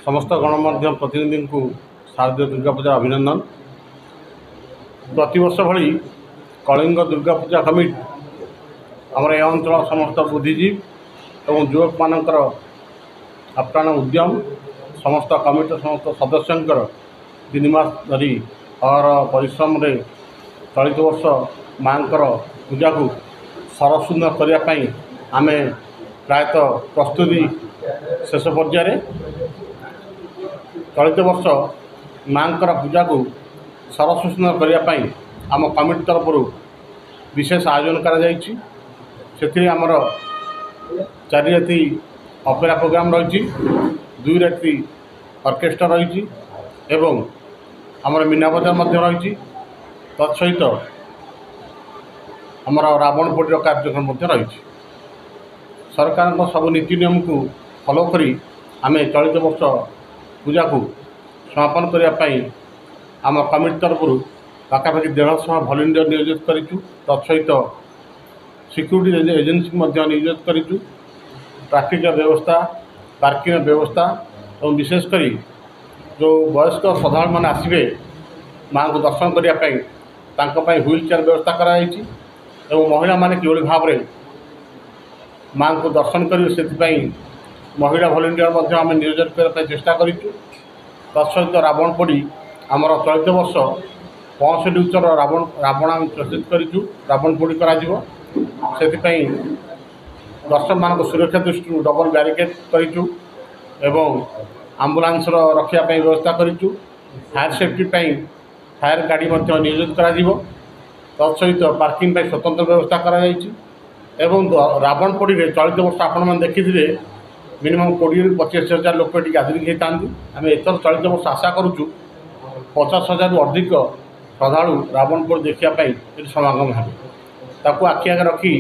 समस्त गणमाध्यम प्रतिनिधि को शारदीय दुर्गा पूजा अभिनंदन। प्रतिवर्ष भली कलिंग दुर्गा पूजा कमिटी आमर ए अंचल समस्त बुद्धिजीवी और युवक मानकर आप्राण उद्यम समस्त कमिटी समस्त सदस्यंकर 3 मास धरी और परिश्रम रे चलित वर्ष माँ पूजा को सरसुंदर करने आम प्रायतः प्रस्तुति शेष पर्यायर। चलित वर्ष माँ पूजा को सरसुंदर करने आम कमिटी तरफ विशेष आयोजन कर आमर 4 राति ऑपेरा प्रोग्राम रही, 2 राति ऑर्केस्ट्रा रही एवं आमर मीना बजार रही। तत्सहित आमर रावण पोड़ी कार्यक्रम रही। सरकार सब नीति नियम को फॉलो करी आमे चलित वर्ष पूजा को समापन करने आम कमिटी तरफ पाखापाखि 150 भलेंटियर नियोजित करूँ। तत्सहित सिक्यूरीटी एजेंसी नियोजित करूँ। ट्रैफिक व्यवस्था, पार्किंग व्यवस्था और विशेषकर जो वयस्क श्रद्धालु मैंने आसवे माँ को दर्शन करने व्हील चेयर व्यवस्था कराई और महिला माने किभली भाव में माँ को दर्शन करेंगे से महिला भलेंटियर आम नियोजन करने चेष्टा करूँ। तत्सहित रावण पोड़ी आमर चलित वर्ष 65 उच्चर रावण आम प्रस्तुत करूँ। रावण पोड़ी कर दर्शक मान सुरक्षा दृष्टि डबल बैरिकेड करूँ एवं आम्बुलांस रखापी व्यवस्था करूँ। फायर सेफ्टी फायर गाड़ी नियोजित कर तत्सहित पार्किंग स्वतंत्र व्यवस्था एवं रावण पोड़ी चलित वर्ष आपण देखी मिनिमम 20-25,000 लोक ये गादरिंग होता। आम एथर चलित वर्ष आशा करुचु 50,000 रु अधिक श्रद्धालु रावण पोड़ी देखापी समागम है। ताकू आखि आगे रखी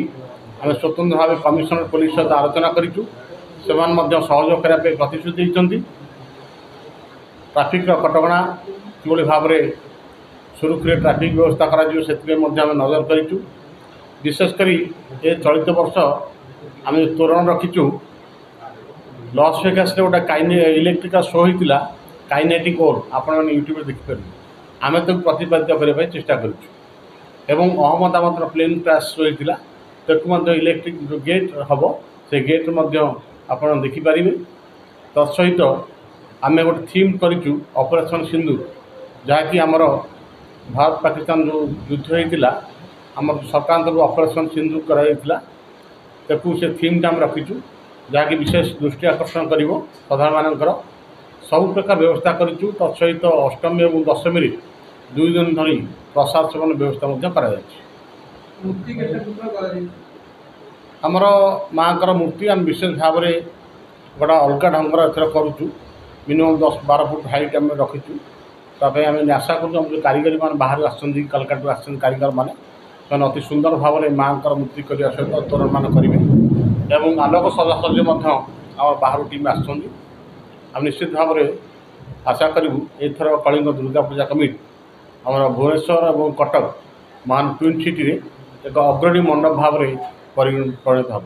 आम स्वतंत्र भाव कमिशनर पुलिस सहित आलोचना करूँ। से सहयोग करने प्रतिश्रुति देते। ट्राफिक कटकणा कि भाव में सुरक्षित ट्राफिक व्यवस्था करा नजर करूँ। विशेषकर ये चलित वर्ष आम तोरण रखीचु लॉस वेगास गोटे इलेक्ट्रिकल शो होता काइनेटिक ओर आपण यूट्यूब देखिपर आम तो प्रतिपादित करने चेष्टा करूँ। अहमदाबाद प्लेन क्रैश होता ताकू इलेक्ट्रिक जो गेट हम से गेट आप देखिपारे। तत्सहित आम गोटे थीम करूँ ऑपरेशन सिंदूर जहाँकि आमर भारत पाकिस्तान जो युद्ध होता आम सरकार तरफ ऑपरेशन सिंदूर कराइला से थीम आम रखीचु जहाँकि विशेष दृष्टि आकर्षण कर श्रद्धा मानकर सब प्रकार व्यवस्था करूँ। तत्सहित अष्टमी और दशमी 2 दिन धरी प्रसाद सेवन व्यवस्था कर आमर माँ मूर्ति आम विशेष भाव में गोटे अलग ढंगर एथर करूँ। मिनिमम 10-12 फुट हाइट आम रखीचु। ताप आम आशा करूँ कारीगर मैंने बाहर आसछन्ति कलकाता आसछन्ति कारीगर मैंने अति सुंदर भाव में माँ मूर्ति करने सहित तोरण मान करेंगे एवं आलोक सजासजी आम बाहर टीम आसछन्ति। आम निश्चित भाव में आशा करूँ एथर कलिंग दुर्गा पूजा कमिटी आम भुवनेश्वर और कटक महान ट्विन सिटी एक अग्रणी मंडप भाव में परिणत हो।